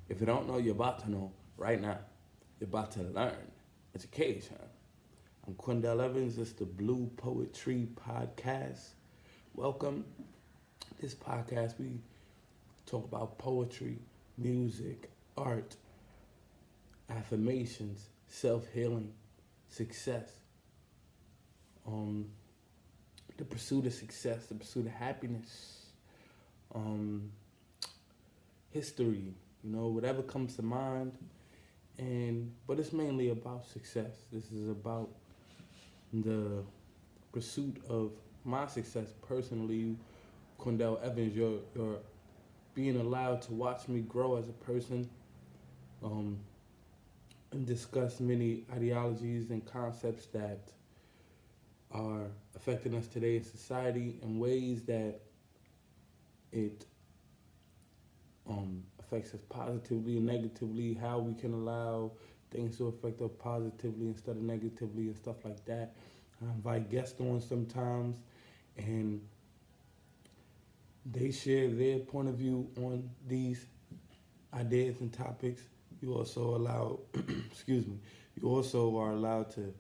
If you don't know, you're about to know right now. You're about to learn education. I'm Quindell Evans. It's the Blue Poetry Podcast. Welcome. This podcast, we talk about poetry, music, art, affirmations, self healing, success, um, the pursuit of success, the pursuit of happiness, um, history, whatever comes to mind. But it's mainly about success. This is about the pursuit of my success personally. Quindell Evans, you're being allowed to watch me grow as a person, um, and discuss many ideologies and concepts that are affecting us today in society in ways that it affects us positively and negatively, how we can allow things to affect us positively instead of negatively and stuff like that. I invite guests on sometimes and they share their point of view on these ideas and topics. You also allow, excuse me, you also are allowed to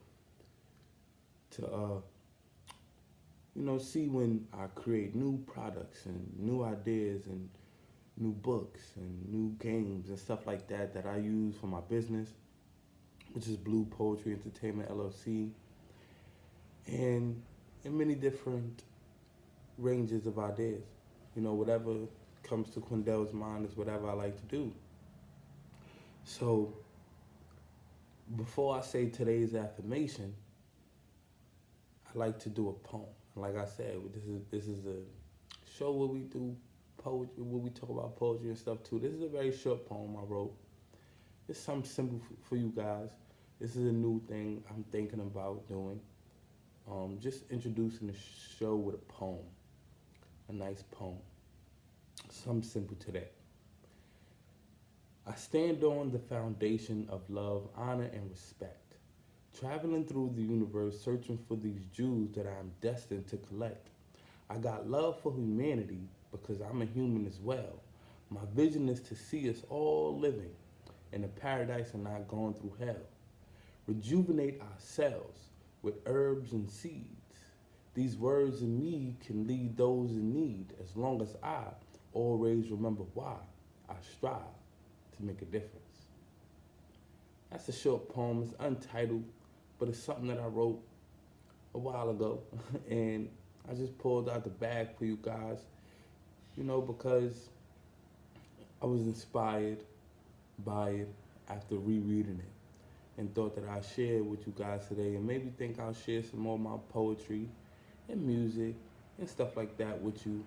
see when I create new products and new ideas and new books and new games and stuff like that that I use for my business, which is Blue Poetry Entertainment LLC, and in many different ranges of ideas. Whatever comes to Quindell's mind is whatever I like to do. So before I say today's affirmation, I like to do a poem. Like I said, this is a show where we do poetry, where we talk about poetry and stuff too. This is a very short poem I wrote. It's something simple for you guys. This is a new thing I'm thinking about doing. Just introducing the show with a poem, a nice poem. Something simple today. I stand on the foundation of love, honor, and respect, traveling through the universe searching for these jewels that I am destined to collect. I got love for humanity because I'm a human as well. My vision is to see us all living in a paradise and not going through hell. Rejuvenate ourselves with herbs and seeds. These words in me can lead those in need as long as I always remember why I strive to make a difference. That's a short poem. It's untitled, but it's something that I wrote a while ago. And I just pulled out the bag for you guys, because I was inspired by it after rereading it and thought that I'd share it with you guys today and maybe think I'll share some more of my poetry and music and stuff like that with you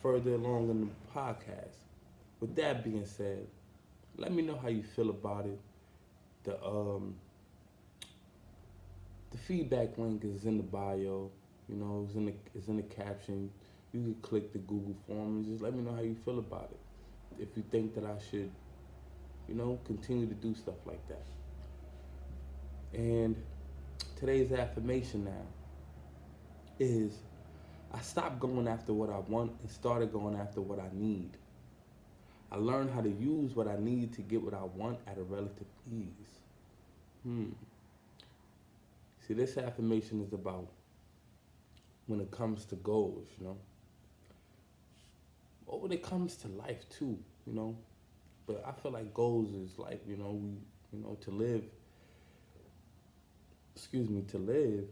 further along in the podcast. With that being said, let me know how you feel about it. The feedback link is in the bio. It's in the caption. You can click the Google form and just let me know how you feel about it. If you think that I should, continue to do stuff like that. And today's affirmation now is I stopped going after what I want and started going after what I need. I learned how to use what I need to get what I want at a relative ease. See, this affirmation is about when it comes to goals, or when it comes to life too, But I feel like goals is life, to live, to live,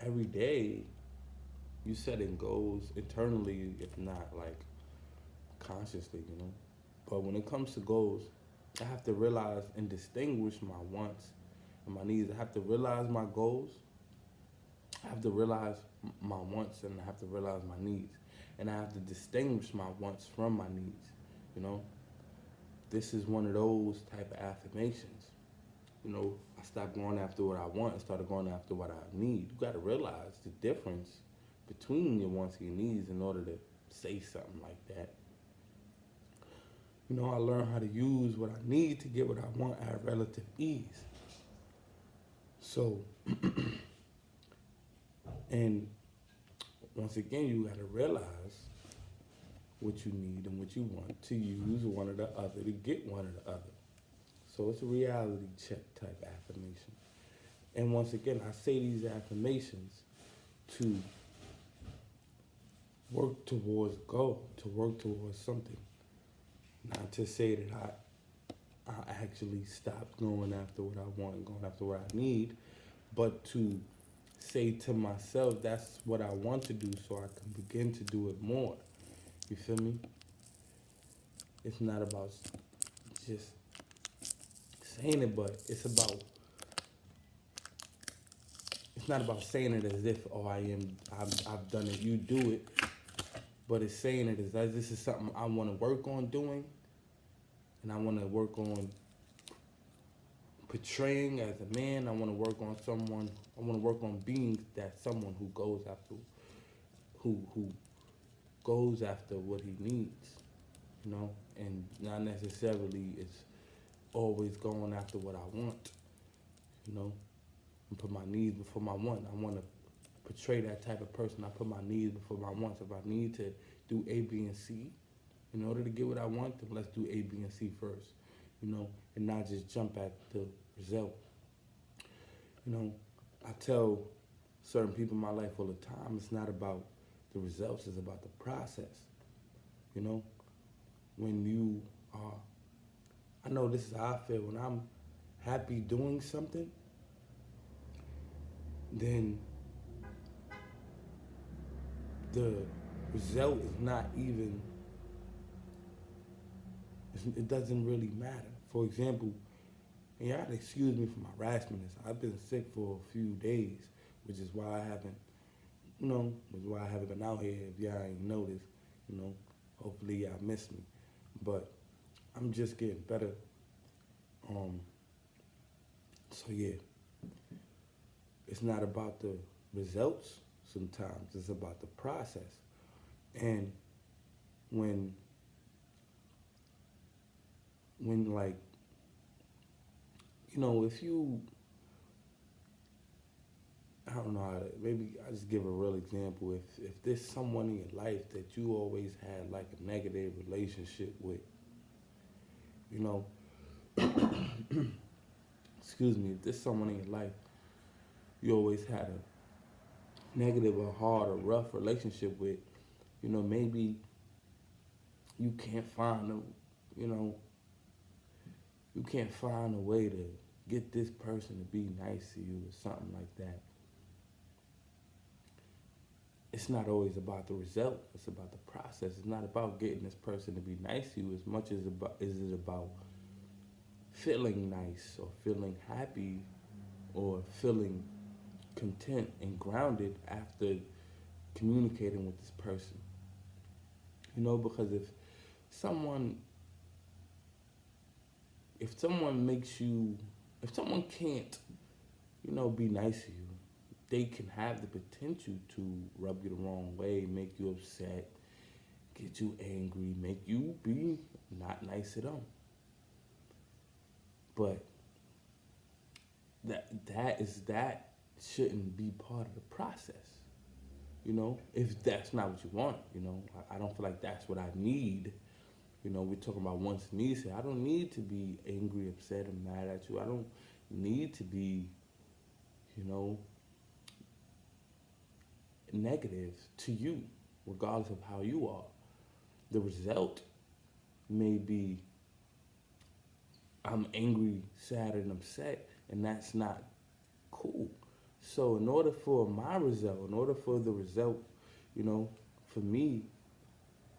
every day you setting goals internally, if not like consciously, But when it comes to goals, I have to realize and distinguish my wants and my needs. I have to realize my goals. I have to realize my wants and I have to realize my needs. And I have to distinguish my wants from my needs, This is one of those type of affirmations. I stopped going after what I want and started going after what I need. You got to realize the difference between your wants and your needs in order to say something like that. I learned how to use what I need to get what I want at relative ease. So, and once again, you got to realize what you need and what you want to use one or the other to get one or the other. So it's a reality check type affirmation. And once again, I say these affirmations to work towards a goal, to work towards something. Not to say that I actually stopped going after what I want and going after what I need, but to say to myself, that's what I want to do so I can begin to do it more. You feel me? It's not about just saying it, but it's not about saying it as if, oh, I've done it, you do it, but it's saying it as this is something I want to work on doing, and I want to work on portraying as a man. I want to work on being that someone who goes after, who goes after what he needs, and not necessarily is always going after what I want, and put my needs before my want. I want to portray that type of person. I put my needs before my wants. If I need to do A, B, and C in order to get what I want, then let's do A, B, and C first, and not just jump at the result. I tell certain people in my life all the time, it's not about the results, it's about the process. When you are, I know this is how I feel, when I'm happy doing something, then the result is not even, it doesn't really matter. For example, and y'all excuse me for my raspiness. I've been sick for a few days, which is why I haven't, been out here. If y'all ain't noticed, hopefully y'all miss me. But I'm just getting better. So yeah, it's not about the results sometimes, it's about the process. And when like, if you, I don't know how to, maybe I just give a real example. If there's someone in your life that you always had like a negative relationship with, excuse me, if there's someone in your life you always had a negative or hard or rough relationship with, maybe you can't find a way to get this person to be nice to you or something like that. It's not always about the result, it's about the process. It's not about getting this person to be nice to you as much as it about feeling nice or feeling happy or feeling content and grounded after communicating with this person. Because if someone can't, be nice to you, they can have the potential to rub you the wrong way, make you upset, get you angry, make you be not nice to them. But that shouldn't be part of the process. If that's not what you want, I don't feel like that's what I need. We're talking about wants and needs here. I don't need to be angry, upset, and mad at you. I don't need to be, negative to you, regardless of how you are. The result may be I'm angry, sad, and upset, and that's not cool. So in order for the result, for me,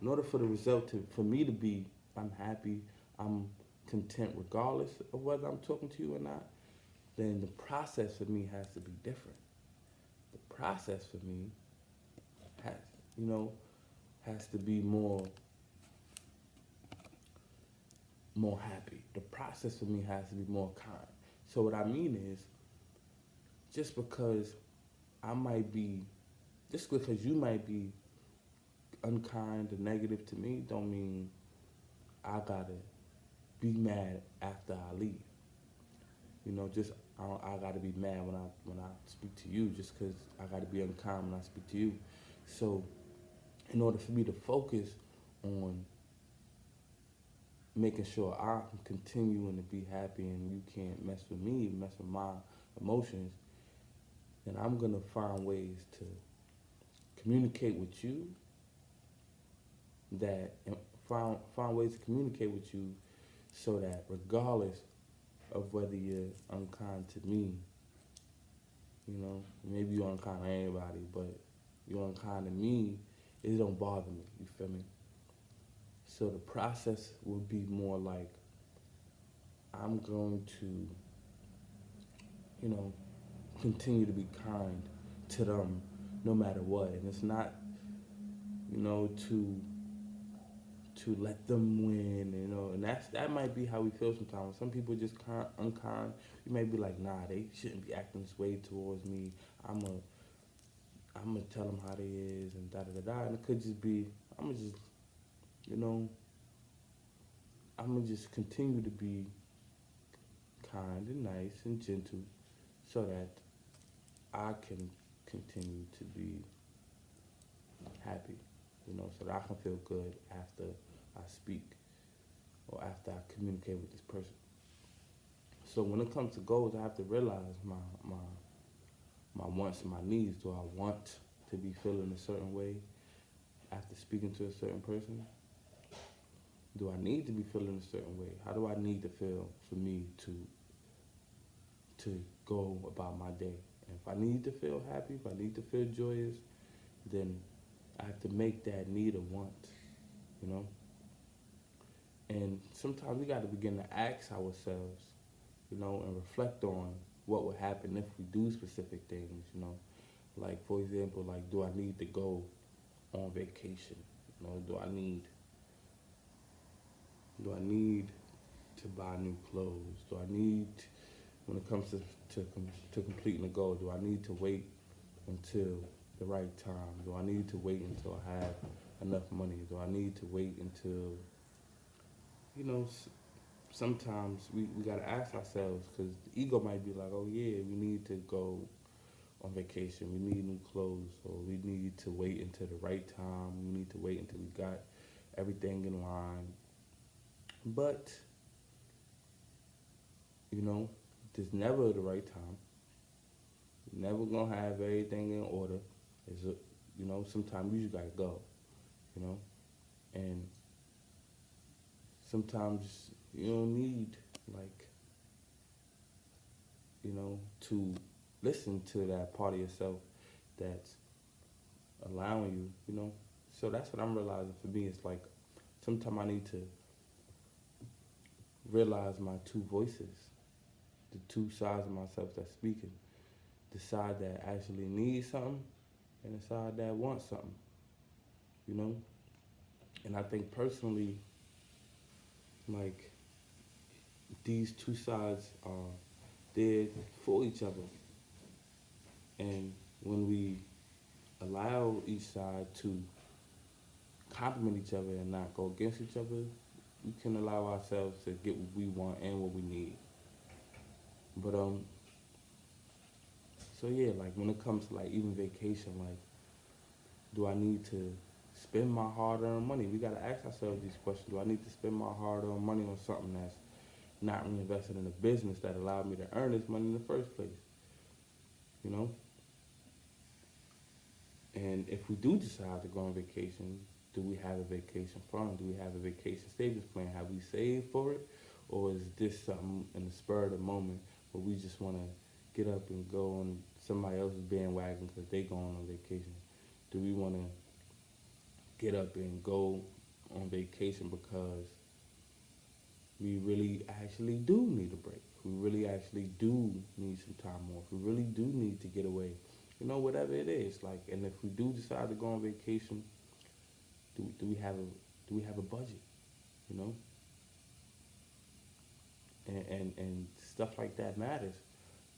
in order for the result for me to be, I'm happy, I'm content regardless of whether I'm talking to you or not, then the process for me has to be different. The process for me has to be more happy. The process for me has to be more kind. So what I mean is, just because you might be unkind or negative to me, don't mean I gotta be mad after I leave. I gotta be mad when I speak to you, just because I gotta be unkind when I speak to you. So in order for me to focus on making sure I'm continuing to be happy and you can't mess with me, mess with my emotions, then I'm gonna find ways to communicate with you that find ways to communicate with you so that regardless of whether you're unkind to me, maybe you're unkind to anybody, but you're unkind to me, it don't bother me, you feel me? So the process will be more like I'm going to, you know, continue to be kind to them no matter what. And it's not, to let them win, and that might be how we feel sometimes. Some people just unkind. You may be like, nah, they shouldn't be acting this way towards me. I'm gonna tell them how they is and da da da da. And it could just be, I'm gonna just, you know, I'm gonna just continue to be kind and nice and gentle so that I can continue to be happy, so that I can feel good after I speak or after I communicate with this person. So when it comes to goals, I have to realize my wants and my needs. Do I want to be feeling a certain way after speaking to a certain person? Do I need to be feeling a certain way? How do I need to feel for me to go about my day? And if I need to feel happy, if I need to feel joyous, then I have to make that need a want, And sometimes we got to begin to ask ourselves, and reflect on what would happen if we do specific things, Like, for example, like, do I need to go on vacation? Do I need to buy new clothes? Do I need, when it comes to completing a goal, do I need to wait until the right time? Do I need to wait until I have enough money? Do I need to wait until, sometimes we got to ask ourselves, because the ego might be like, oh yeah, we need to go on vacation, we need new clothes, or we need to wait until the right time, we need to wait until we got everything in line. But, there's never the right time. You're never gonna have everything in order. Sometimes you just gotta go, and sometimes you don't need, like, to listen to that part of yourself that's allowing you. So that's what I'm realizing for me. It's like sometimes I need to realize my two voices, the two sides of myself that's speaking. The side that actually needs something and the side that wants something. And I think personally, like, these two sides are there for each other. And when we allow each side to complement each other and not go against each other, we can allow ourselves to get what we want and what we need. But so yeah, like, when it comes to, like, even vacation, like, do I need to spend my hard-earned money? We gotta ask ourselves these questions. Do I need to spend my hard-earned money on something that's not reinvested in a business that allowed me to earn this money in the first place? And if we do decide to go on vacation, do we have a vacation fund? Do we have a vacation savings plan? Have we saved for it? Or is this something in the spur of the moment where we just want to get up and go on somebody else's bandwagon because they going on vacation? Do we want to get up and go on vacation because we really actually do need a break? We really actually do need some time off. We really do need to get away. Whatever it is. Like, and if we do decide to go on vacation, do we have a budget? And stuff like that matters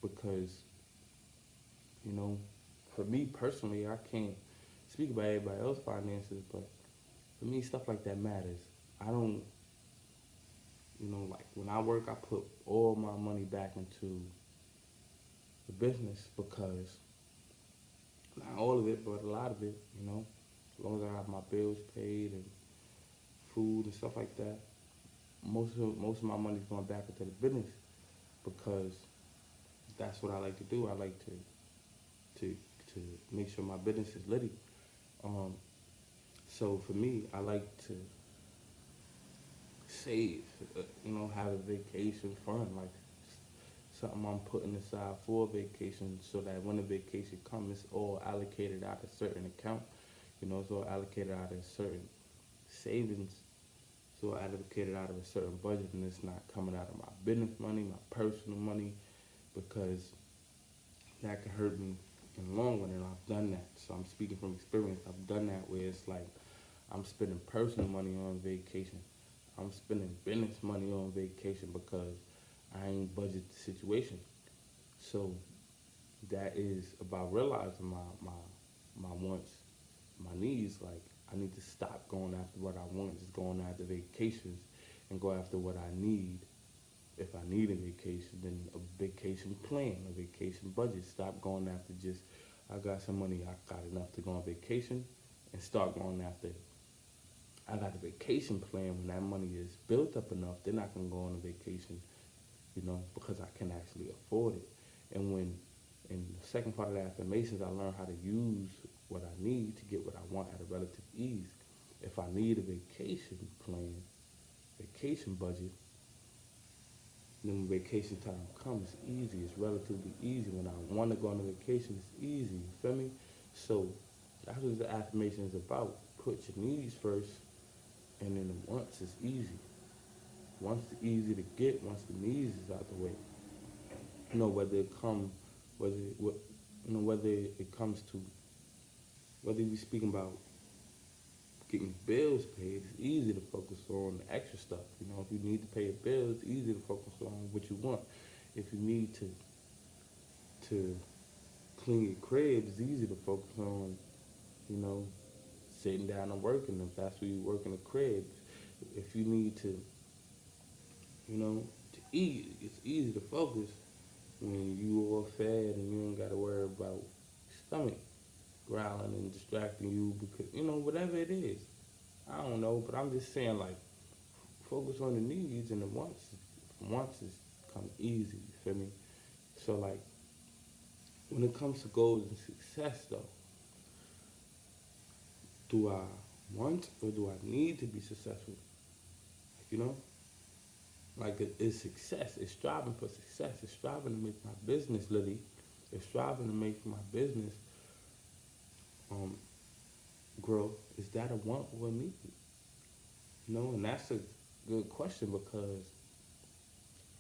because, for me personally, I can't speak about everybody else's finances, but for me, stuff like that matters. I don't, like, when I work, I put all my money back into the business because, not all of it, but a lot of it, as long as I have my bills paid and food and stuff like that, most of my money's going back into the business because that's what I like to do. I like to to make sure my business is litty. Um, so for me, I like to save, have a vacation fund, like something I'm putting aside for vacation so that when the vacation comes, it's all allocated out of a certain account. It's all allocated out of a certain savings. It's all allocated out of a certain budget, and it's not coming out of my business money, my personal money, because that could hurt me in the long run, and I've done that. So I'm speaking from experience. I've done that where it's like I'm spending personal money on vacation. I'm spending business money on vacation because I ain't budget the situation. So that is about realizing my wants, my needs. Like I need to stop going after what I want, just going after vacations, and go after what I need. If I need a vacation, then a vacation plan, a vacation budget. Stop going after just I got some money, I got enough to go on vacation, and start going after I got a vacation plan. When that money is built up enough, then I can go on a vacation, because I can actually afford it. And when, in the second part of the affirmations, I learn how to use what I need to get what I want at a relative ease. If I need a vacation plan, vacation budget, then when vacation time comes, it's easy. It's relatively easy. When I want to go on a vacation, it's easy. You feel me? So that's what the affirmation is about. Put your needs first, and then the wants is easy. Wants is easy to get once the needs is out the way. Whether it come, whether it comes to, whether we speaking about getting bills paid, it's easy to focus on the extra stuff. If you need to pay a bill, it's easy to focus on what you want. If you need to clean your crib, it's easy to focus on, sitting down and working if that's where you work in the crib. If you need to eat, it's easy to focus when you all fed and you ain't got to worry about your stomach growling and distracting you because, whatever it is. I don't know, but I'm just saying, like, focus on the needs and the wants. Wants is come easy, you feel me? So, like, when it comes to goals and success, though, do I want or do I need to be successful? Like, it's success. It's striving for success. It's striving to make my business litty. It's striving to make my business grow. Is that a want or a need? And that's a good question because,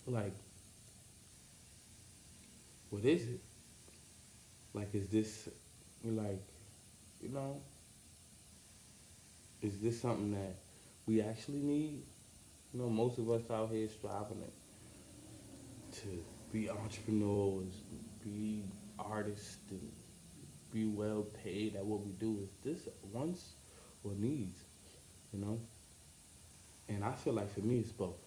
like, what is it? Like, is this, like, is this something that we actually need? Most of us out here striving to be entrepreneurs, be artists, and be well paid at what we do. Is this wants or needs? And I feel like for me it's both.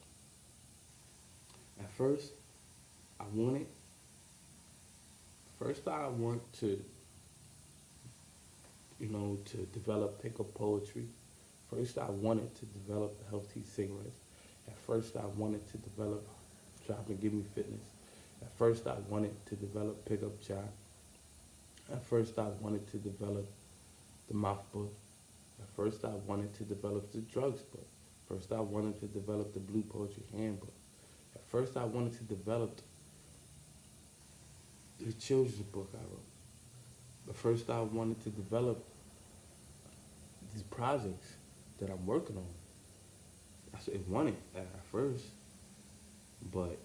At first, I want it. First, I want to, to develop pickup poetry. First, I wanted to develop healthy cigarettes. At first, I wanted to develop Drop and Give Me Fitness. At first, I wanted to develop Pickup Job. At first, I wanted to develop the Mouth Book. At first, I wanted to develop the Drugs Book. First, I wanted to develop the Blue Poetry Handbook. At first, I wanted to develop the children's book I wrote. But first, I wanted to develop these projects that I'm working on. I said wanted at first, but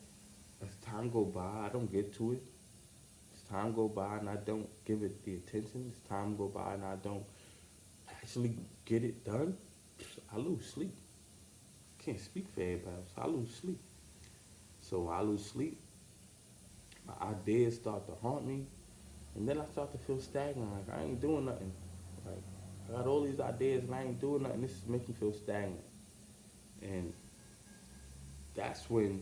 as time go by, I don't get to it. As time go by and I don't give it the attention. As time go by and I don't actually get it done, I lose sleep. Can't speak for everybody else. I lose sleep. So I lose sleep. My ideas start to haunt me, and then I start to feel stagnant. Like I ain't doing nothing. Like I got all these ideas and I ain't doing nothing. This is making me feel stagnant. And that's when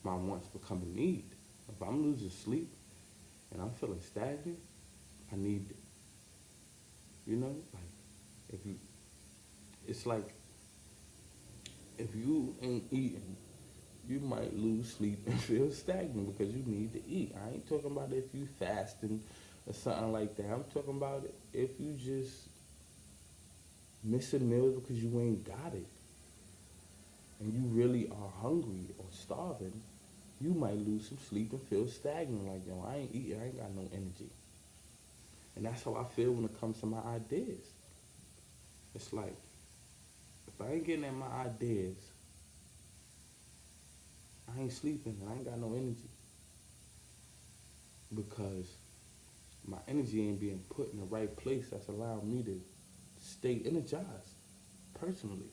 my wants become a need. If I'm losing sleep and I'm feeling stagnant, I need, like, if it's like if you ain't eating, you might lose sleep and feel stagnant because you need to eat. I ain't talking about if you fasting or something like that. I'm talking about if you just missing meals because you ain't got it and you really are hungry or starving, you might lose some sleep and feel stagnant. Like, yo, I ain't eating, I ain't got no energy. And that's how I feel when it comes to my ideas. It's like, if I ain't getting at my ideas, I ain't sleeping and I ain't got no energy because my energy ain't being put in the right place that's allowing me to stay energized personally.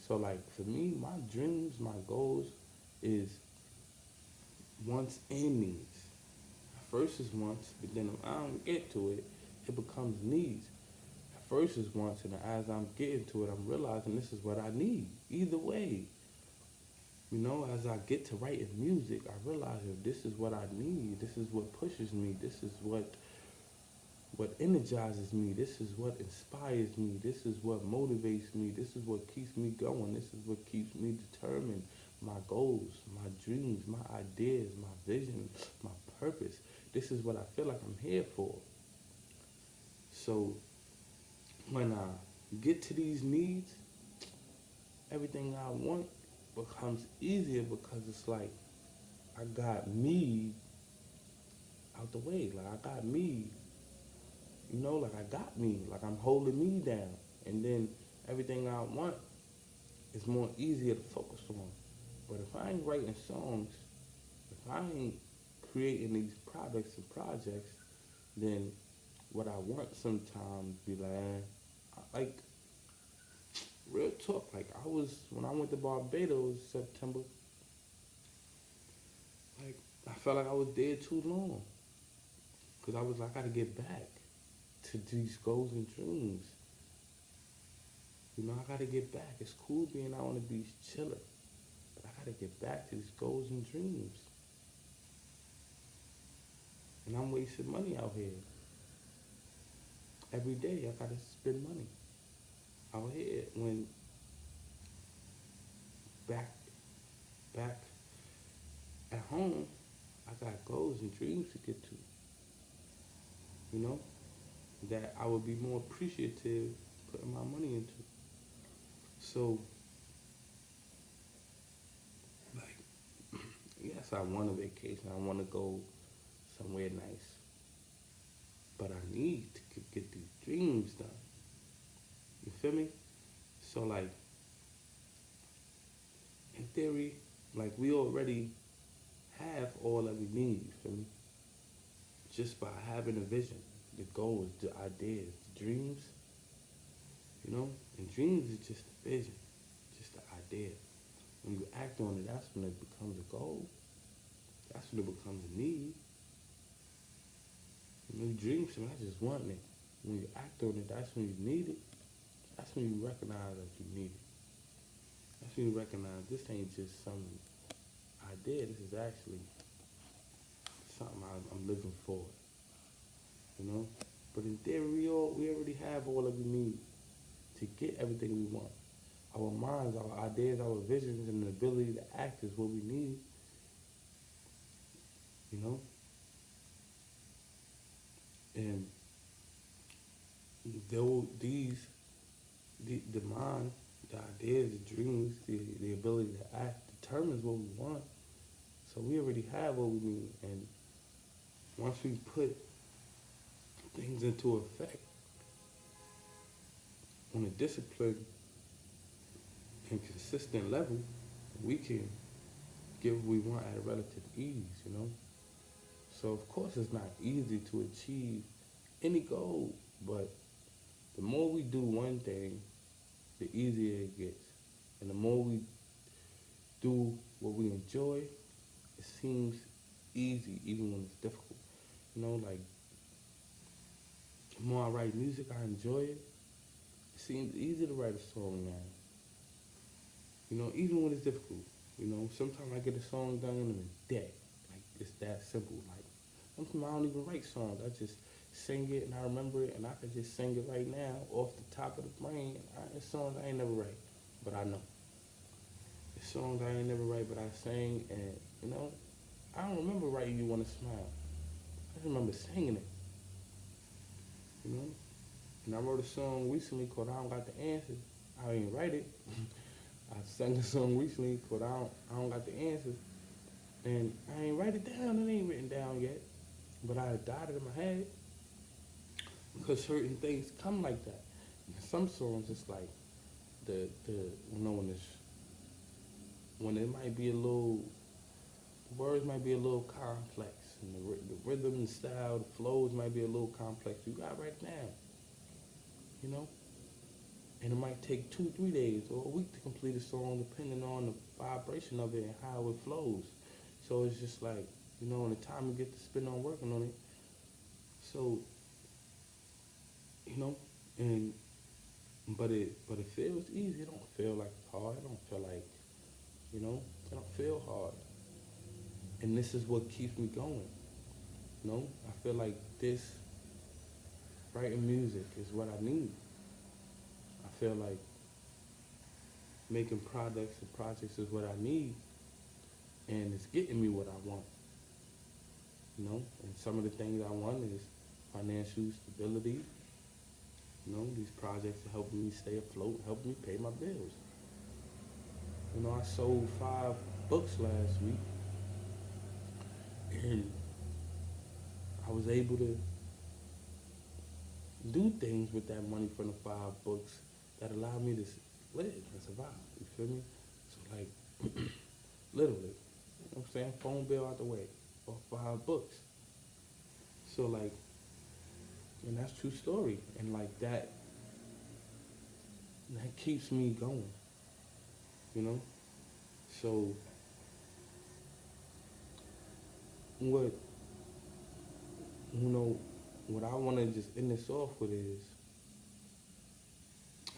So like for me, my dreams, my goals is wants and needs. First is wants, but then if I don't get to it, it becomes needs. First is wants, and as I'm getting to it, I'm realizing this is what I need. Either way, you know, as I get to writing music, I realize that this is what I need. This is what pushes me. This is what energizes me. This is what inspires me. This is what motivates me. This is what keeps me going. This is what keeps me determined. My goals, my dreams, my ideas, my vision, my purpose. This is what I feel like I'm here for. So when I get to these needs, everything I want becomes easier because it's like I got me out the way. Like I got me, you know, like I got me. Like I'm holding me down. And then everything I want is more easier to focus on. But if I ain't writing songs, if I ain't creating these products and projects, then what I want sometimes be like, like real talk. Like when I went to Barbados September, like I felt like I was there too long. Cause I was like, I gotta get back to these goals and dreams. You know, I gotta get back. It's cool being out on the beach chilling, but I gotta get back to these goals and dreams. And I'm wasting money out here. Every day I gotta spend money out here when back back at home I got goals and dreams to get to. You know? That I would be more appreciative putting my money into. So like yes, I want a vacation. I want to go somewhere nice. But I need to get these dreams done. You feel me? So like, in theory, like we already have all that we need, you feel me? Just by having a vision, the goals, the ideas, the dreams, you know? And dreams is just a vision, just the idea. When you act on it, that's when it becomes a goal. That's when it becomes a need. When you dream something, that's just wanting it. When you act on it, that's when you need it. That's when you recognize that you need it. That's when you recognize this ain't just some idea. This is actually something I'm living for. You know? But in theory, we already have all that we need to get everything we want. Our minds, our ideas, our visions, and the ability to act is what we need. You know? And though the mind, the ideas, the dreams, the ability to act determines what we want. So we already have what we need. And once we put things into effect on a disciplined and consistent level, we can get what we want at a relative ease, you know? So of course it's not easy to achieve any goal, but the more we do one thing, the easier it gets. And the more we do what we enjoy, it seems easy even when it's difficult. You know, like the more I write music, I enjoy it. It seems easy to write a song now. You know, even when it's difficult. You know, sometimes I get a song done in a day. Like it's that simple. Like Sometimes I don't even write songs. I just sing it and I remember it and I can just sing it right now off the top of the brain. It's songs I ain't never write, but I know. It's songs I ain't never write, but I sing and, I don't remember writing You Wanna Smile. I just remember singing it, you know? And I wrote a song recently called I Don't Got the Answers. I didn't write it. I sang a song recently called I Don't Got the Answers. And I ain't write it down. It ain't written down yet. But I got it in my head. Because certain things come like that. And some songs, it's like when it might be a little, words might be a little complex. And the rhythm and style, the flows might be a little complex. You got to write it down. You know? And it might take 2-3 days or a week to complete a song depending on the vibration of it and how it flows. So it's just like, and the time you get to spend on working on it. So, but it feels easy. It don't feel like it's hard. It don't feel like, it don't feel hard. And this is what keeps me going. I feel like this, writing music is what I need. I feel like making projects is what I need, and it's getting me what I want. And some of the things I want is financial stability. These projects are helping me stay afloat, helping me pay my bills. I sold 5 books last week, and I was able to do things with that money from the 5 books that allowed me to live and survive. You feel me? So like, literally, I'm saying, phone bill out the way, or 5 books. So like, and that's true story. And like that keeps me going, So what I want to just end this off with is,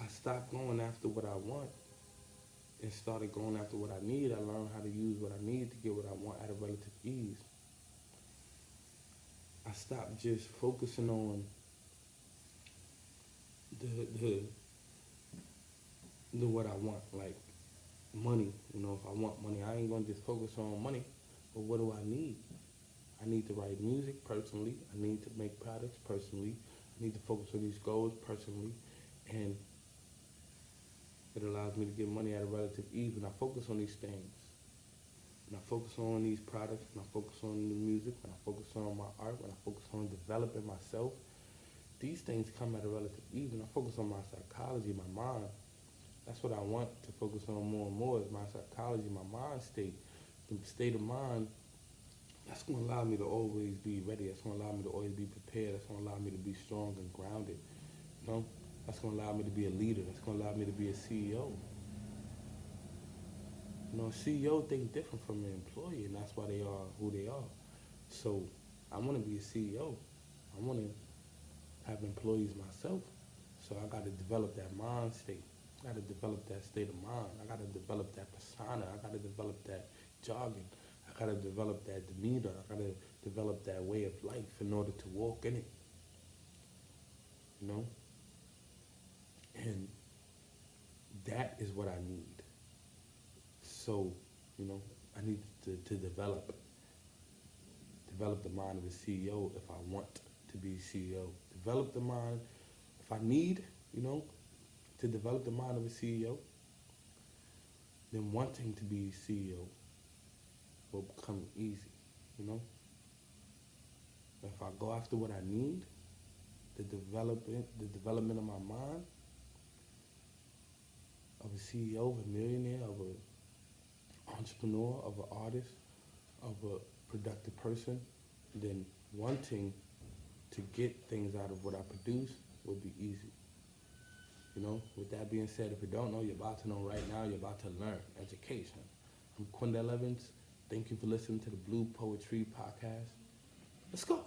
I stopped going after what I want and started going after what I need. I learned how to use what I need to get what I want at a relative ease. I stopped just focusing on the what I want, like money. If I want money, I ain't gonna just focus on money, but what do I need? I need to write music personally. I need to make products personally. I need to focus on these goals personally, and it allows me to get money at a relative ease when I focus on these things. When I focus on these products, when I focus on the music, when I focus on my art, when I focus on developing myself, these things come at a relative ease. When I focus on my psychology, my mind, that's what I want to focus on more and more, is my psychology, my mind state. The state of mind, that's going to allow me to always be ready. That's going to allow me to always be prepared. That's going to allow me to be strong and grounded. That's going to allow me to be a leader. That's going to allow me to be a CEO. A CEO think different from an employee, and that's why they are who they are. So I want to be a CEO. I want to have employees myself. So I got to develop that mind state. I got to develop that state of mind. I got to develop that persona. I got to develop that jargon. I got to develop that demeanor. I got to develop that way of life in order to walk in it. And that is what I need. So, I need to develop the mind of a CEO if I want to be CEO. Develop the mind. If I need, to develop the mind of a CEO, then wanting to be CEO will become easy, If I go after what I need, the development of my mind, of a CEO, of a millionaire, of an entrepreneur, of an artist, of a productive person, then wanting to get things out of what I produce will be easy. With that being said, if you don't know, you're about to know right now. You're about to learn education. I'm Quindell Evans. Thank you for listening to the Blue Poetry podcast. Let's go.